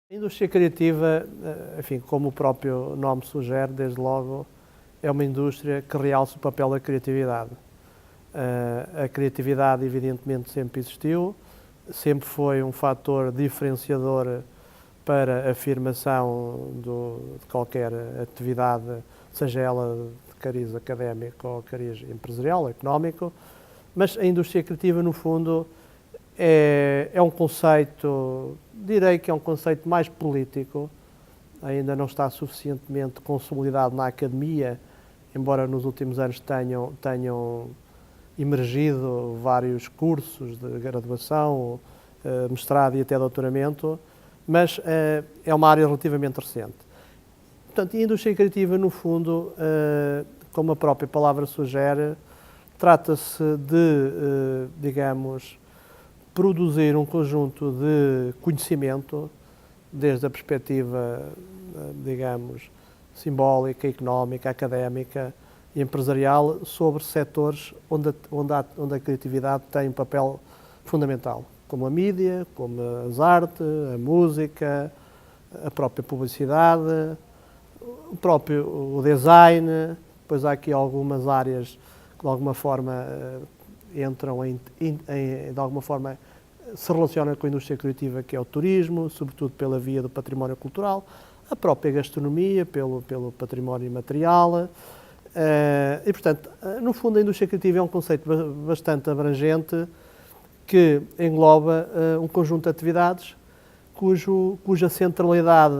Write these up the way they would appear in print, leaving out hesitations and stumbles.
A indústria criativa, enfim, como o próprio nome sugere, desde logo, é uma indústria que realça o papel da criatividade. A criatividade, evidentemente, sempre existiu, sempre foi um fator diferenciador para a afirmação de qualquer atividade, seja ela de cariz académico ou cariz empresarial, económico, mas a indústria criativa, no fundo, é um conceito, direi que é um conceito mais político, ainda não está suficientemente consolidado na academia, embora nos últimos anos tenham emergido vários cursos de graduação, mestrado e até doutoramento, mas é uma área relativamente recente. Portanto, a indústria criativa, no fundo, como a própria palavra sugere, trata-se de, digamos, produzir um conjunto de conhecimento, desde a perspectiva, digamos, simbólica, económica, académica e empresarial, sobre setores onde a criatividade tem um papel fundamental, como a mídia, como as artes, a música, a própria publicidade, o design. Depois há aqui algumas áreas que de alguma forma entram de alguma forma se relacionam com a indústria criativa, que é o turismo, sobretudo pela via do património cultural, a própria gastronomia, pelo património imaterial. E, portanto, no fundo, a indústria criativa é um conceito bastante abrangente que engloba um conjunto de atividades cuja centralidade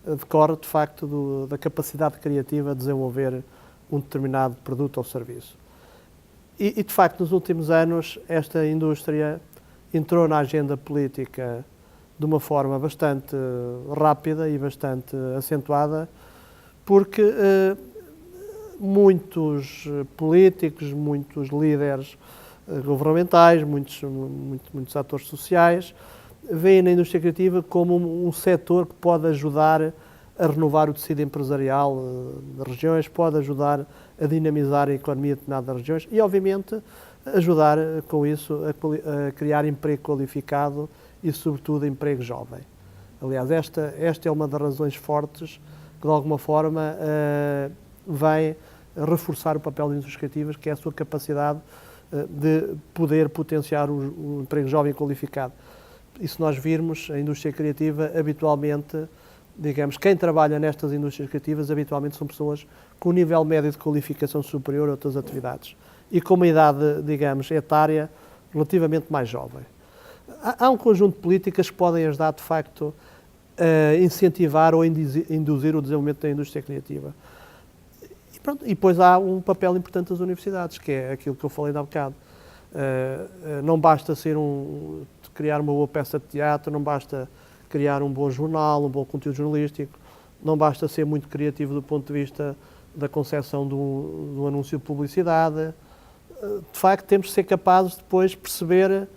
decorre, de facto, da capacidade criativa de desenvolver um determinado produto ou serviço. E, de facto, nos últimos anos, esta indústria entrou na agenda política de uma forma bastante rápida e bastante acentuada, porque muitos políticos, muitos líderes governamentais, muitos atores sociais veem na indústria criativa como um setor que pode ajudar a renovar o tecido empresarial de regiões, pode ajudar a dinamizar a economia de determinadas regiões e, obviamente, ajudar com isso a criar emprego qualificado e, sobretudo, emprego jovem. Aliás, esta é uma das razões fortes que, de alguma forma, vem reforçar o papel das indústrias criativas, que é a sua capacidade de poder potenciar o emprego jovem qualificado. E se nós virmos, a indústria criativa, habitualmente, digamos, quem trabalha nestas indústrias criativas, habitualmente são pessoas com um nível médio de qualificação superior a outras atividades e com uma idade, digamos, etária relativamente mais jovem. Há um conjunto de políticas que podem ajudar, de facto, a incentivar ou induzir o desenvolvimento da indústria criativa. E, pronto, e depois há um papel importante das universidades, que é aquilo que eu falei há bocado. Não basta criar uma boa peça de teatro, não basta criar um bom jornal, um bom conteúdo jornalístico, não basta ser muito criativo do ponto de vista da concepção do anúncio de publicidade. De facto, temos de ser capazes de depois perceber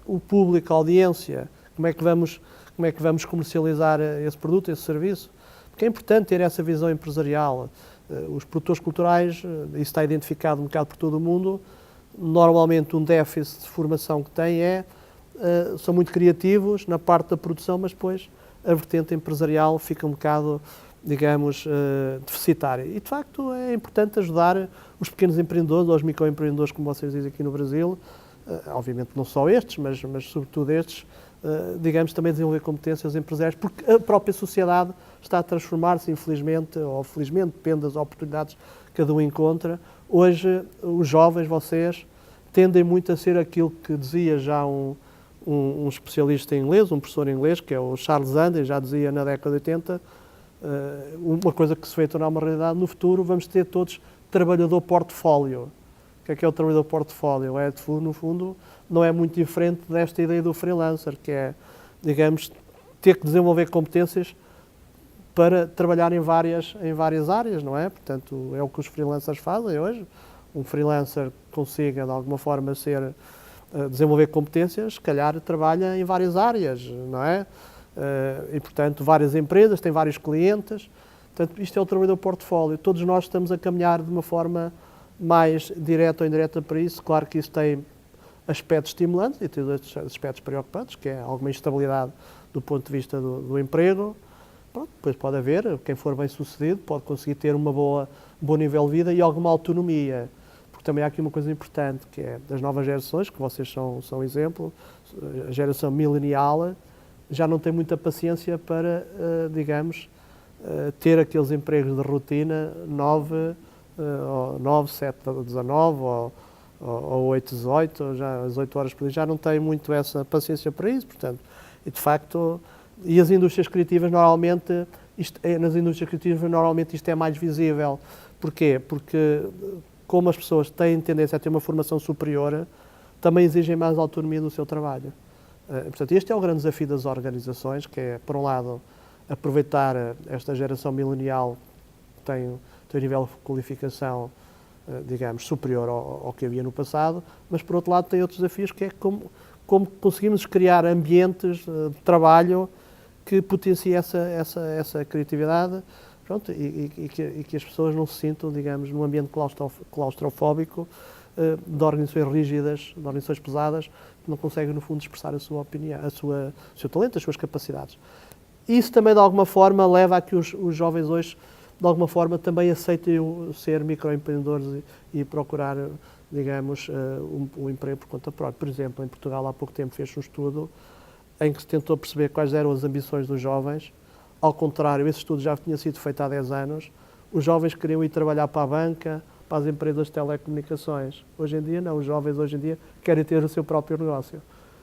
o público, a audiência, como é que vamos comercializar esse produto, esse serviço. Porque é importante ter essa visão empresarial. Os produtores culturais, isso está identificado um bocado por todo o mundo, normalmente um déficit de formação que têm são muito criativos na parte da produção, mas depois a vertente empresarial fica um bocado, digamos, deficitária. E, de facto, é importante ajudar os pequenos empreendedores, ou os microempreendedores, como vocês dizem aqui no Brasil, obviamente não só estes, mas sobretudo estes, digamos, também desenvolver competências empresariais, porque a própria sociedade está a transformar-se, infelizmente, ou felizmente, depende das oportunidades que cada um encontra. Hoje, os jovens, vocês, tendem muito a ser aquilo que dizia já um especialista em inglês, um professor em inglês, que é o Charles Andrew, já dizia na década de 80, uma coisa que se vai tornar uma realidade no futuro, vamos ter todos trabalhador portfólio. O que é o trabalhador portfólio? No fundo, não é muito diferente desta ideia do freelancer, que é, digamos, ter que desenvolver competências para trabalhar em várias áreas, não é? Portanto, é o que os freelancers fazem hoje. Um freelancer consiga, de alguma forma, desenvolver competências, se calhar trabalha em várias áreas, não é? E, portanto, várias empresas, têm vários clientes. Portanto, isto é o trabalhador portfólio. Todos nós estamos a caminhar de uma forma mais direta ou indireta para isso. Claro que isso tem aspectos estimulantes e tem outros aspectos preocupantes, que é alguma instabilidade do ponto de vista do emprego. Pronto, depois pode haver, quem for bem sucedido pode conseguir ter um bom nível de vida e alguma autonomia. Porque também há aqui uma coisa importante, que é das novas gerações, que vocês são exemplo, a geração milenial já não tem muita paciência para, digamos, ter aqueles empregos de rotina 9, 7, 19 ou 8, 18, já às 8 horas por dia, já não tem muito essa paciência para isso, portanto, e de facto, e as indústrias criativas normalmente, nas indústrias criativas normalmente isto é mais visível. Porquê? Porque como as pessoas têm tendência a ter uma formação superior, também exigem mais autonomia do seu trabalho. Portanto, este é o grande desafio das organizações, que é, por um lado, aproveitar esta geração milenial que tem um nível de qualificação, digamos, superior ao que havia no passado, mas, por outro lado, tem outros desafios, que é como conseguimos criar ambientes de trabalho que potenciem essa criatividade, pronto, e que as pessoas não se sintam, digamos, num ambiente claustrofóbico, de organizações rígidas, de organizações pesadas, que não conseguem, no fundo, expressar a sua opinião, o seu talento, as suas capacidades. Isso também, de alguma forma, leva a que os jovens hoje, de alguma forma, também aceitem ser microempreendedores e procurar, digamos, um emprego por conta própria. Por exemplo, em Portugal, há pouco tempo, fez um estudo em que se tentou perceber quais eram as ambições dos jovens. Ao contrário, esse estudo já tinha sido feito há 10 anos. Os jovens queriam ir trabalhar para a banca, para as empresas de telecomunicações. Hoje em dia, não. Os jovens, hoje em dia, querem ter o seu próprio negócio.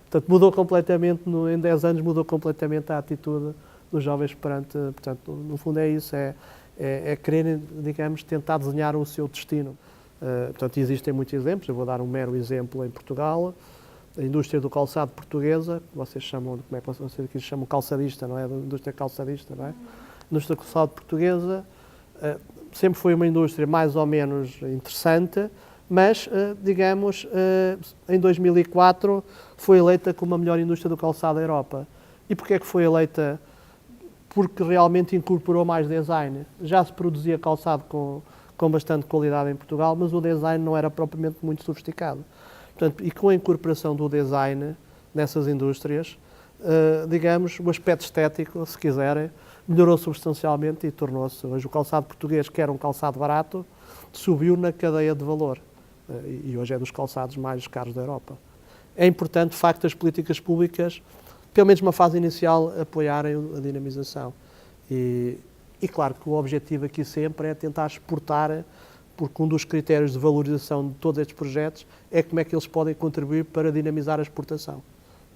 Portanto, mudou completamente, em 10 anos, mudou completamente a atitude dos jovens perante, portanto, no fundo é isso, é querer, digamos, tentar desenhar o seu destino. Portanto, existem muitos exemplos, eu vou dar um mero exemplo em Portugal, a indústria do calçado portuguesa, vocês chamam, como é que vocês aqui chamam, calçadista, não é? A indústria calçadista, não é? A indústria do calçado portuguesa sempre foi uma indústria mais ou menos interessante, mas, digamos, em 2004 foi eleita como a melhor indústria do calçado da Europa. E porquê é que foi eleita? Porque realmente incorporou mais design. Já se produzia calçado com bastante qualidade em Portugal, mas o design não era propriamente muito sofisticado. Portanto, e com a incorporação do design nessas indústrias, digamos, o aspecto estético, se quiserem, melhorou substancialmente e tornou-se, hoje o calçado português, que era um calçado barato, subiu na cadeia de valor. E hoje é dos calçados mais caros da Europa. É importante, de facto, as políticas públicas, pelo menos numa fase inicial, apoiarem a dinamização. E claro que o objetivo aqui sempre é tentar exportar, porque um dos critérios de valorização de todos estes projetos é como é que eles podem contribuir para dinamizar a exportação.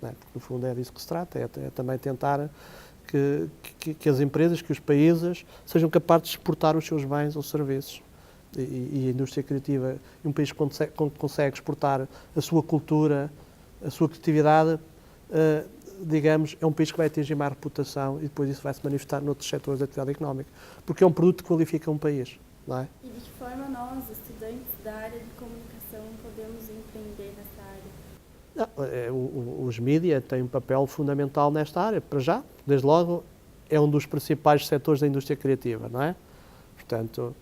Não é? Porque, no fundo, é disso que se trata, é também tentar que as empresas, que os países sejam capazes de exportar os seus bens ou serviços. E a indústria criativa, um país que consegue exportar a sua cultura, a sua criatividade, digamos, é um país que vai atingir mais reputação e depois isso vai se manifestar noutros setores da atividade económica, porque é um produto que qualifica um país, não é? E de que forma nós, estudantes da área de comunicação, podemos empreender nessa área? Os mídias têm um papel fundamental nesta área, para já, desde logo, é um dos principais setores da indústria criativa, não é? Portanto,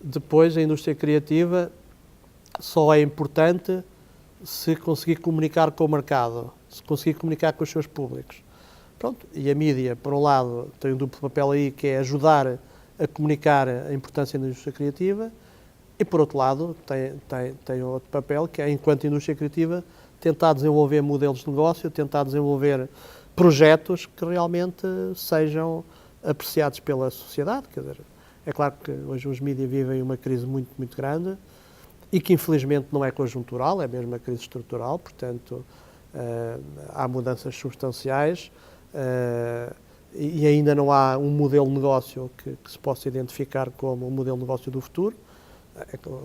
depois a indústria criativa só é importante se conseguir comunicar com o mercado, se conseguir comunicar com os seus públicos. Pronto, e a mídia, por um lado, tem um duplo papel aí, que é ajudar a comunicar a importância da indústria criativa, e por outro lado, tem outro papel, que é, enquanto indústria criativa, tentar desenvolver modelos de negócio, tentar desenvolver projetos que realmente sejam apreciados pela sociedade. Quer dizer, é claro que hoje os mídias vivem uma crise muito, muito grande e que infelizmente não é conjuntural, é mesmo uma crise estrutural, portanto há mudanças substanciais e ainda não há um modelo de negócio que se possa identificar como o modelo de negócio do futuro.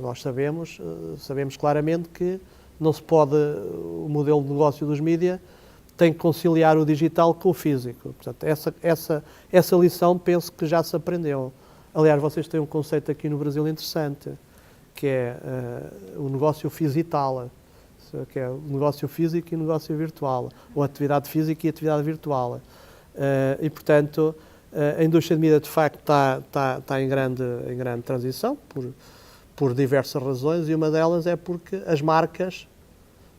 Nós sabemos claramente que não se pode, o modelo de negócio dos mídias tem que conciliar o digital com o físico. Portanto, essa lição penso que já se aprendeu. Aliás, vocês têm um conceito aqui no Brasil interessante, que é o negócio fisital, que é o negócio físico e o negócio virtual, ou atividade física e atividade virtual. E, portanto, a indústria de mídia, de facto, está em grande transição, por diversas razões, e uma delas é porque as marcas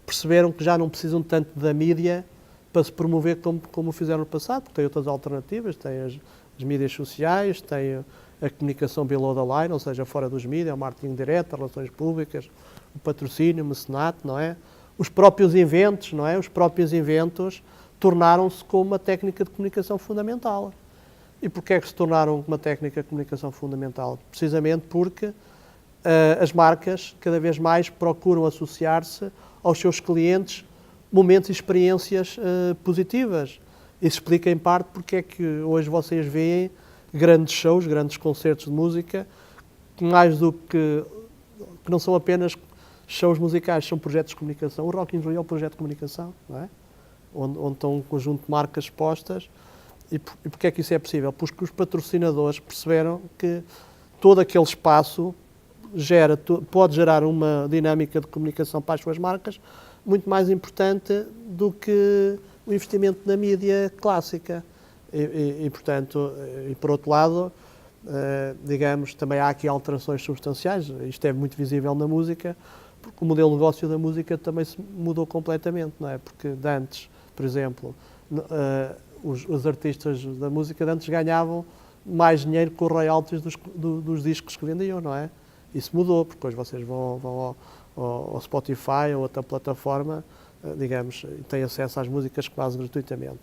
perceberam que já não precisam tanto da mídia para se promover como fizeram no passado, porque têm outras alternativas, têm as mídias sociais, têm a comunicação below the line, ou seja, fora dos mídias, o marketing direto, as relações públicas, o patrocínio, o mecenato, não é? Os próprios eventos, não é? Os próprios eventos tornaram-se como uma técnica de comunicação fundamental. E porquê é que se tornaram uma técnica de comunicação fundamental? Precisamente porque as marcas cada vez mais procuram associar-se aos seus clientes momentos e experiências positivas. Isso explica em parte porque é que hoje vocês veem grandes shows, grandes concertos de música, que mais do que não são apenas shows musicais, são projetos de comunicação. O Rock in Rio é um projeto de comunicação, não é? Onde estão um conjunto de marcas expostas. E porquê é que isso é possível? Porque os patrocinadores perceberam que todo aquele espaço pode gerar uma dinâmica de comunicação para as suas marcas muito mais importante do que o investimento na mídia clássica. Portanto, por outro lado, digamos, também há aqui alterações substanciais. Isto é muito visível na música, porque o modelo de negócio da música também se mudou completamente, não é? Porque de antes, por exemplo, os artistas da música de antes ganhavam mais dinheiro com os royalties dos discos que vendiam, não é? Isso mudou, porque hoje vocês vão ao Spotify ou outra plataforma, digamos, e têm acesso às músicas quase gratuitamente.